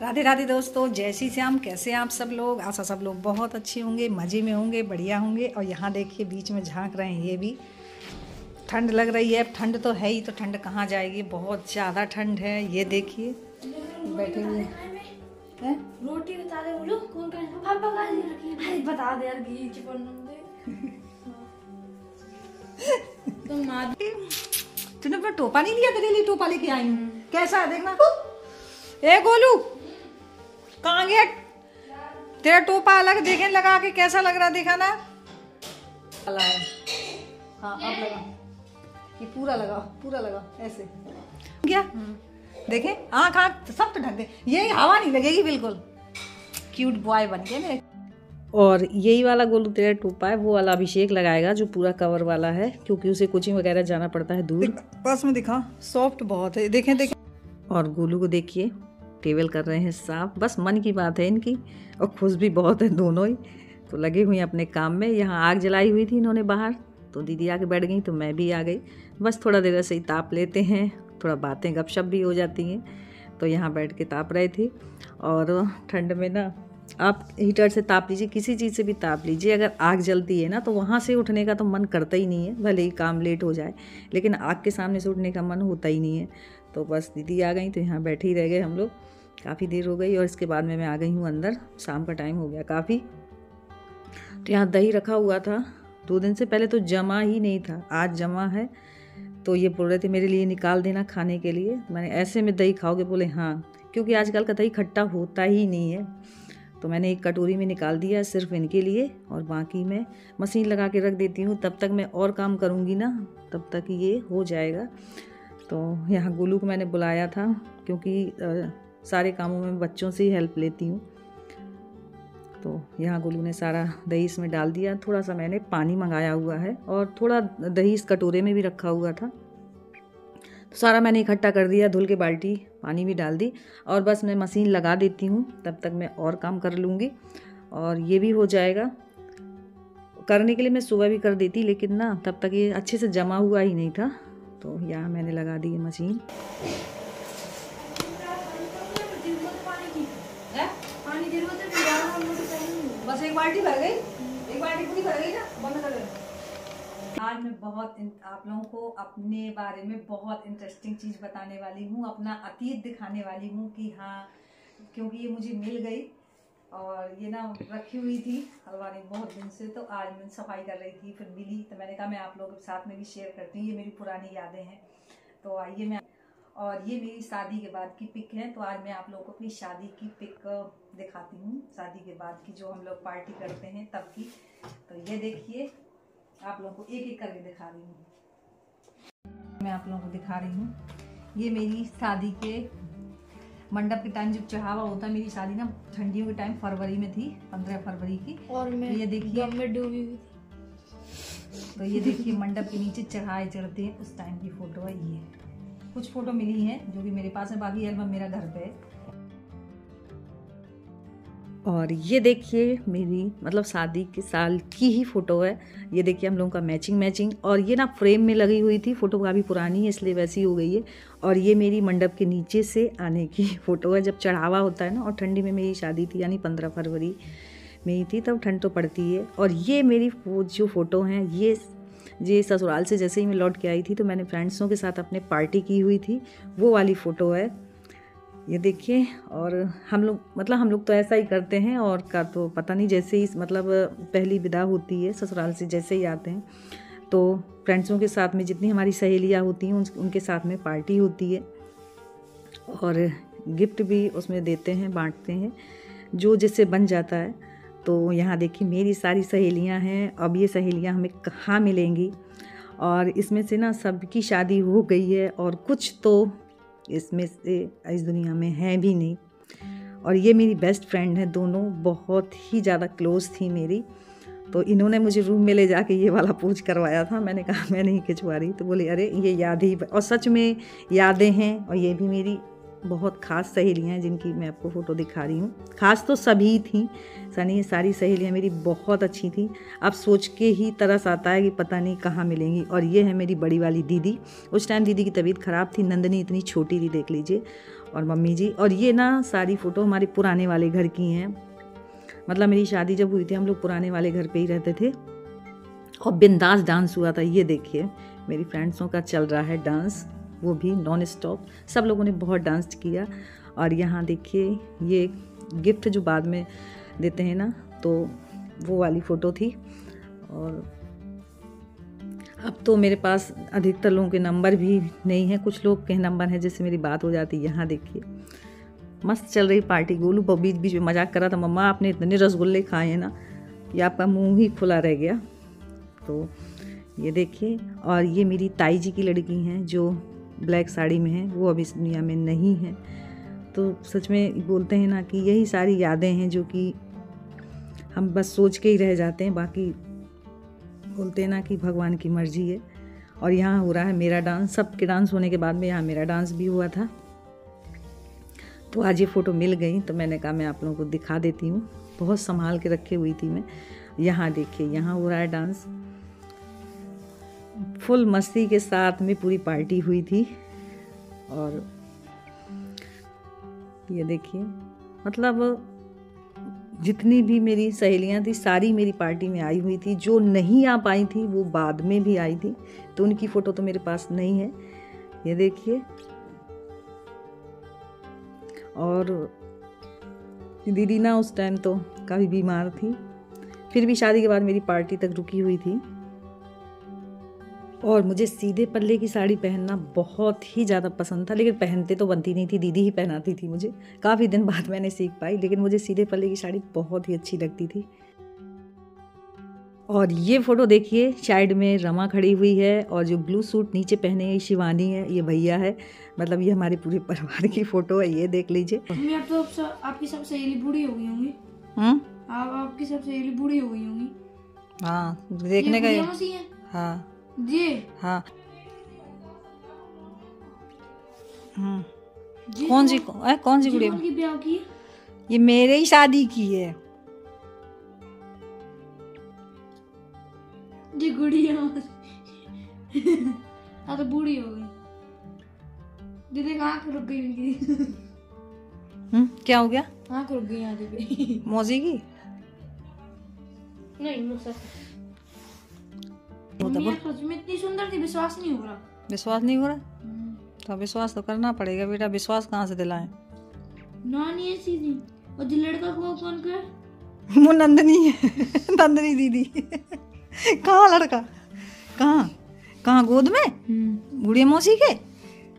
राधे राधे दोस्तों, जय श्री श्याम। कैसे हैं आप सब लोग? आशा सब लोग बहुत अच्छे होंगे, मज़े में होंगे, बढ़िया होंगे। और यहाँ देखिए बीच में झांक रहे हैं, ये भी ठंड लग रही है। ठंड तो है ही, तो ठंड कहाँ जाएगी, बहुत ज़्यादा ठंड है। ये देखिए बैठे हुए हैं। रोटी बता दे, बोलो कौन कौन बता दे यार, घी चिकन तूने अपना टोपा नहीं लिया? तेरे लिए टोपा लेके आई हूँ। कैसा है देखना। ए गोलू, कहाँ गया? तेरा टोपा अलग देखे लगा के, कैसा लग रहा देखा ना। हाँ अब लगा, ये पूरा लगाओ, पूरा लगाओ ऐसे। क्या देखे? आँख आँख सब तो ढक दे, ये हवा नहीं लगेगी बिल्कुल। क्यूट बॉय बन गया मेरे। और यही वाला गोलू तेरा टोपा है, वो वाला अभिषेक लगाएगा जो पूरा कवर वाला है, क्योंकि उसे कोचिंग वगैरह जाना पड़ता है दूर। पास में दिखा, सॉफ्ट बहुत है। देखें देखें। और गोलू को देखिए टेबल कर रहे हैं साफ। बस मन की बात है इनकी, और खुश भी बहुत है दोनों ही। तो लगे हुए हैं अपने काम में। यहाँ आग जलाई हुई थी इन्होंने बाहर, तो दीदी आके बैठ गई तो मैं भी आ गई। बस थोड़ा देर से ही ताप लेते हैं, थोड़ा बातें गपशप भी हो जाती हैं। तो यहाँ बैठ के ताप रहे थे। और ठंड में ना आप हीटर से ताप लीजिए, किसी चीज़ से भी ताप लीजिए, अगर आग जलती है ना तो वहाँ से उठने का तो मन करता ही नहीं है, भले ही काम लेट हो जाए, लेकिन आग के सामने से उठने का मन होता ही नहीं है। तो बस दीदी आ गई तो यहाँ बैठे ही रह गए हम लोग, काफ़ी देर हो गई। और इसके बाद में मैं आ गई हूँ अंदर, शाम का टाइम हो गया काफ़ी। तो यहाँ दही रखा हुआ था 2 दिन से, पहले तो जमा ही नहीं था, आज जमा है। तो ये बोल रहे थे मेरे लिए निकाल देना खाने के लिए। मैंने ऐसे में दही खाओगे? बोले हाँ, क्योंकि आजकल का दही खट्टा होता ही नहीं है। तो मैंने एक कटोरी में निकाल दिया सिर्फ इनके लिए, और बाकी मैं मशीन लगा के रख देती हूँ। तब तक मैं और काम करूँगी ना, तब तक ये हो जाएगा। तो यहाँ गोलू को मैंने बुलाया था, क्योंकि सारे कामों में बच्चों से ही हेल्प लेती हूँ। तो यहाँ गोलू ने सारा दही इसमें डाल दिया। थोड़ा सा मैंने पानी मंगाया हुआ है, और थोड़ा दही इस कटोरे में भी रखा हुआ था। तो सारा मैंने इकट्ठा कर दिया, धुल के बाल्टी पानी भी डाल दी। और बस मैं मशीन लगा देती हूँ, तब तक मैं और काम कर लूँगी और ये भी हो जाएगा। करने के लिए मैं सुबह भी कर देती, लेकिन ना तब तक ये अच्छे से जमा हुआ ही नहीं था। तो यहाँ मैंने लगा दी है मशीन। बस एक बाल्टी भर गई, एक बाल्टी पूरी भर गई ना, बंद कर दे। आज मैं बहुत आप लोगों को अपने बारे में बहुत इंटरेस्टिंग चीज़ बताने वाली हूँ, अपना अतीत दिखाने वाली हूँ कि हाँ, क्योंकि ये मुझे मिल गई और ये ना रखी हुई थी अलमारी में बहुत दिन से। तो आज मैं सफाई कर रही थी, फिर मिली, तो मैंने कहा मैं आप लोगों के साथ में भी शेयर करती हूँ। ये मेरी पुरानी यादें हैं। तो आइए मैं, और ये मेरी शादी के बाद की पिक है। तो आज मैं आप लोगों को अपनी शादी की पिक दिखाती हूँ, शादी के बाद की, जो हम लोग पार्टी करते हैं तब की। तो ये देखिए, आप लोगों को एक एक करके दिखा रही हूँ। मैं आप लोगों को दिखा रही हूँ, ये मेरी शादी के मंडप के टाइम जब चढ़ावा होता है। मेरी शादी ना ठंडियों के टाइम फरवरी में थी, 15 फरवरी की। और मैं ये देखिए में डूबी हुई थी। तो ये देखिए मंडप के नीचे चढ़ाए चढ़ते हैं उस टाइम की फोटो है। ये कुछ फोटो मिली हैं जो कि मेरे पास है, बाकी एल्बम मेरा घर पे है। और ये देखिए मेरी मतलब शादी के साल की ही फ़ोटो है। ये देखिए हम लोगों का मैचिंग। और ये ना फ्रेम में लगी हुई थी, फ़ोटो काफ़ी पुरानी है इसलिए वैसी हो गई है। और ये मेरी मंडप के नीचे से आने की फ़ोटो है, जब चढ़ावा होता है ना। और ठंडी में मेरी शादी थी, यानी 15 फरवरी में ही थी, तब ठंड तो पड़ती है। और ये मेरी जो फ़ोटो हैं, ये ससुराल से जैसे ही मैं लौट के आई थी तो मैंने फ्रेंड्सों के साथ अपने पार्टी की हुई थी, वो वाली फ़ोटो है। ये देखिए, और हम लोग तो ऐसा ही करते हैं। और का तो पता नहीं, जैसे ही मतलब पहली विदा होती है ससुराल से, जैसे ही आते हैं तो फ्रेंड्सों के साथ में जितनी हमारी सहेलियां होती हैं उनके साथ में पार्टी होती है, और गिफ्ट भी उसमें देते हैं, बांटते हैं, जो जिससे बन जाता है। तो यहाँ देखिए मेरी सारी सहेलियाँ हैं। अब ये सहेलियाँ हमें कहाँ मिलेंगी, और इसमें से ना सबकी शादी हो गई है, और कुछ तो इसमें से इस दुनिया में है भी नहीं। और ये मेरी बेस्ट फ्रेंड है, दोनों बहुत ही ज़्यादा क्लोज थी मेरी। तो इन्होंने मुझे रूम में ले जाके ये वाला पोज करवाया था। मैंने कहा मैं नहीं खिंचवा रही, तो बोले अरे ये याद ही, और सच में यादें हैं। और ये भी मेरी बहुत ख़ास सहेलियां हैं जिनकी मैं आपको फ़ोटो दिखा रही हूँ। ख़ास तो सभी थी, सनी सारी सहेलियां मेरी बहुत अच्छी थी। अब सोच के ही तरस आता है कि पता नहीं कहाँ मिलेंगी। और ये है मेरी बड़ी वाली दीदी। उस टाइम दीदी की तबीयत ख़राब थी, नंदनी इतनी छोटी थी, देख लीजिए। और मम्मी जी। और ये ना सारी फ़ोटो हमारे पुराने वाले घर की हैं। मतलब मेरी शादी जब हुई थी हम लोग पुराने वाले घर पे ही रहते थे और बिंदास डांस हुआ था। ये देखिए मेरी फ्रेंड्सों का चल रहा है डांस, वो भी नॉन स्टॉप। सब लोगों ने बहुत डांस किया। और यहाँ देखिए ये गिफ्ट जो बाद में देते हैं ना, तो वो वाली फ़ोटो थी। और अब तो मेरे पास अधिकतर लोगों के नंबर भी नहीं है, कुछ लोग के नंबर हैं जिससे मेरी बात हो जाती है। यहाँ देखिए मस्त चल रही पार्टी। गोलू बीच बीच में मजाक कर रहा था, मम्मा आपने इतने रसगुल्ले खाए हैं ना कि आपका मुंह ही खुला रह गया। तो ये देखिए। और ये मेरी ताई जी की लड़की हैं जो ब्लैक साड़ी में है, वो अभी इस दुनिया में नहीं है। तो सच में बोलते हैं ना कि यही सारी यादें हैं जो कि हम बस सोच के ही रह जाते हैं, बाकी बोलते हैं ना कि भगवान की मर्जी है। और यहाँ हो रहा है मेरा डांस। सबके डांस होने के बाद में यहाँ मेरा डांस भी हुआ था। तो आज ये फ़ोटो मिल गई तो मैंने कहा मैं आप लोगों को दिखा देती हूँ। बहुत संभाल के रखे हुई थी मैं। यहाँ देखिए यहाँ हो रहा है डांस, फुल मस्ती के साथ में पूरी पार्टी हुई थी। और ये देखिए मतलब जितनी भी मेरी सहेलियां थी सारी मेरी पार्टी में आई हुई थी। जो नहीं आ पाई थी वो बाद में भी आई थी, तो उनकी फ़ोटो तो मेरे पास नहीं है। ये देखिए। और दीदी ना उस टाइम तो काफ़ी बीमार थी, फिर भी शादी के बाद मेरी पार्टी तक रुकी हुई थी। और मुझे सीधे पल्ले की साड़ी पहनना बहुत ही ज़्यादा पसंद था, लेकिन पहनते तो बनती नहीं थी, दीदी ही पहनाती थी मुझे। काफ़ी दिन बाद मैंने सीख पाई, लेकिन मुझे सीधे पल्ले की साड़ी बहुत ही अच्छी लगती थी। और ये फ़ोटो देखिए, साइड में रमा खड़ी हुई है और जो ब्लू सूट नीचे पहने है शिवानी है, ये भैया है। मतलब ये हमारे पूरे परिवार की फ़ोटो है, ये देख लीजिए। मम्मी अब तो आपकी सब सहेली बूढ़ी हो गई होंगी। आपकी सब सहेली बूढ़ी हो गई होंगी। हाँ देखने का ये है। हाँ जी हाँ। जी कौन सी गुड़िया? की ब्याह की? ये मेरे ही शादी की है। जी गुड़िया हाँ तो बूढ़ी हो गई। दीदी आँख रुक गई उनकी। क्या हो गया? आँख रुक गई आधी पे। मौसी की? नहीं मुझसे मम्मी यार सच में इतनी सुंदर थी, विश्वास नहीं हो रहा। विश्वास नहीं हो रहा? तो विश्वास तो करना पड़ेगा बेटा। विश्वास कहाँ से दिलाएं? नानी ऐसी थी। और जो लड़का को कौन का? वो नंदनी है। नंदनी दीदी। कहाँ लड़का? कहाँ गोद में? गुड़िया मौसी के?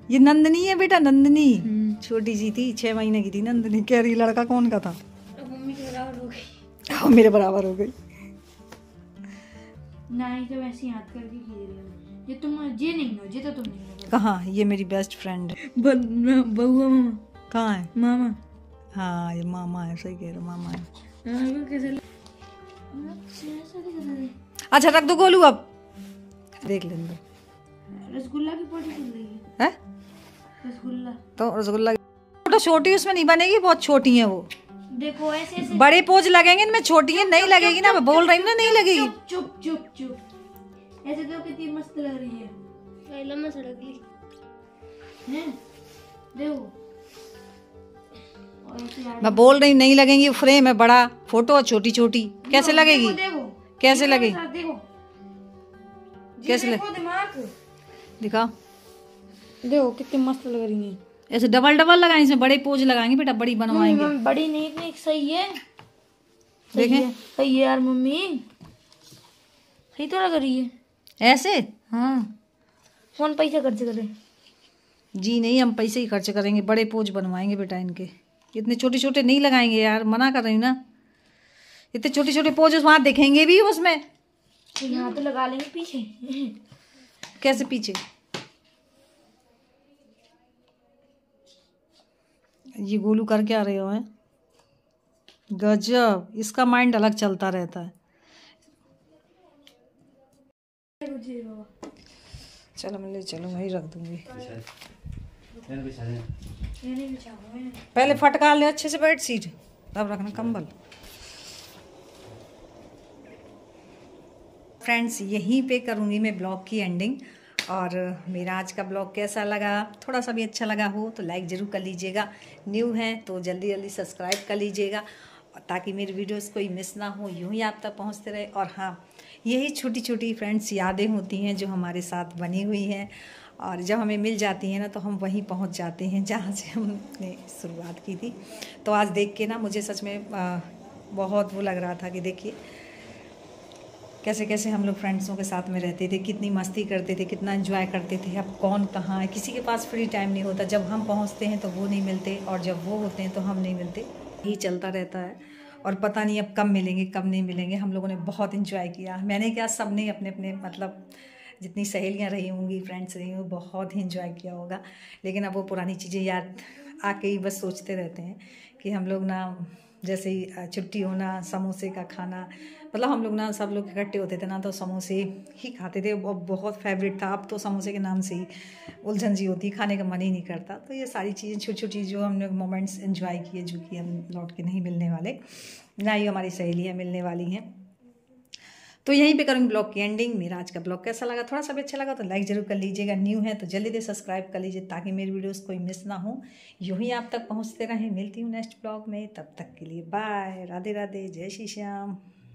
ये नंदनी है बेटा, नंदनी। छोटी सी थी, 6 महीने की थी नंदनी। कह रही लड़का कौन का था? मम्मी के बराबर हो गई। मेरे बराबर हो गई। नहीं तो वैसे याद करके खींच रही हूँ। ये तुम ये नहीं हो, ये तो तुम नहीं हो। कहाँ? ये मेरी बेस्ट फ्रेंड है। बउआ मामा कहाँ है? मामा। हाँ ये मामा है, सही कह रहे, मामा है। कैसे? अच्छा रख दो गोलू, अब देख लेंगे। रसगुल्ला की पोटी चल रही है। रसगुल्ला तो रसगुल्ला फोटो छोटी उसमें नहीं बनेगी, बहुत छोटी है वो। देखो ऐसे ऐसे बड़े पोज लगेंगे इनमें, छोटी है नहीं लगेगी ना। मैं बोल रही हूँ ना नहीं लगेगी। चुप चुप चुप। ऐसे तो कितनी मस्त लग रही है। पहले मैं सड़क ली हैं, देखो। मैं बोल रही हूँ नहीं लगेंगी। फ्रेम है बड़ा, फोटो है छोटी छोटी, कैसे लगेगी? देखो कैसे लगेगी? देखो कैसे देखो दिमाग दिखाओ। देखो कितनी मस्त लग रही है। ऐसे डबल डबल लगाएंगे, इसमें बड़े पोज लगाएंगे बेटा, बड़ी बनवाएंगे। बड़ी नहीं इतनी सही है। देखें सही है यार मम्मी, सही तो लग रही है ऐसे। हाँ कौन पैसा खर्च करे? जी नहीं, हम पैसे ही खर्च करेंगे, बड़े पोज बनवाएंगे बेटा इनके। इतने छोटे छोटे नहीं लगाएंगे यार, मना कर रही हूँ ना। इतने छोटे छोटे पोज वहां दिखेंगे भी उसमें। तो यहाँ तो लगा लेंगे पीछे। कैसे पीछे? ये गोलू कर क्या रहे हो हैं? गजब, इसका माइंड अलग चलता रहता है। चलो मैं ले चलो, वही रख दूंगी। ये नहीं बिछाऊंगा मैं। पहले फटकार ले अच्छे से बेड शीट, तब रखना कंबल। फ्रेंड्स यहीं पे करूँगी मैं ब्लॉग की एंडिंग। और मेरा आज का ब्लॉग कैसा लगा, थोड़ा सा भी अच्छा लगा हो तो लाइक ज़रूर कर लीजिएगा। न्यू है तो जल्दी जल्दी सब्सक्राइब कर लीजिएगा ताकि मेरी वीडियोस कोई मिस ना हो, यूँ ही आप तक पहुँचते रहे। और हाँ, यही छोटी छोटी फ्रेंड्स यादें होती हैं जो हमारे साथ बनी हुई हैं, और जब हमें मिल जाती हैं ना तो हम वहीं पहुँच जाते हैं जहाँ से हमने शुरुआत की थी। तो आज देख के ना मुझे सच में बहुत वो लग रहा था कि देखिए कैसे कैसे हम लोग फ्रेंड्सों के साथ में रहते थे, कितनी मस्ती करते थे, कितना एंजॉय करते थे। अब कौन कहाँ है, किसी के पास फ्री टाइम नहीं होता। जब हम पहुँचते हैं तो वो नहीं मिलते, और जब वो होते हैं तो हम नहीं मिलते। यही चलता रहता है और पता नहीं अब कब मिलेंगे कब नहीं मिलेंगे। हम लोगों ने बहुत एंजॉय किया, मैंने क्या, सब ने अपने अपने मतलब जितनी सहेलियाँ रही होंगी, फ्रेंड्स रही होंगी, बहुत ही एंजॉय किया होगा। लेकिन अब वो पुरानी चीज़ें याद आके ही बस सोचते रहते हैं कि हम लोग ना जैसे ही छुट्टी होना, समोसे का खाना, मतलब हम लोग ना सब लोग इकट्ठे होते थे ना तो समोसे ही खाते थे। वो बहुत फेवरेट था। अब तो समोसे के नाम से ही उलझन सी होती, खाने का मन ही नहीं करता। तो ये सारी चीज़ें छोटी छोटी जो हमने मोमेंट्स एंजॉय किए, जो कि हम लौट के नहीं मिलने वाले, ना ही हमारी सहेलियाँ मिलने वाली हैं। तो यहीं पे करूँगी ब्लॉग की एंडिंग। मेरा आज का ब्लॉग कैसा लगा, थोड़ा सा भी अच्छा लगा तो लाइक ज़रूर कर लीजिएगा। न्यू है तो जल्दी से सब्सक्राइब कर लीजिए ताकि मेरी वीडियोस कोई मिस ना हो, यूँ ही आप तक पहुँचते रहें। मिलती हूँ नेक्स्ट ब्लॉग में, तब तक के लिए बाय, राधे राधे, जय श्री श्याम।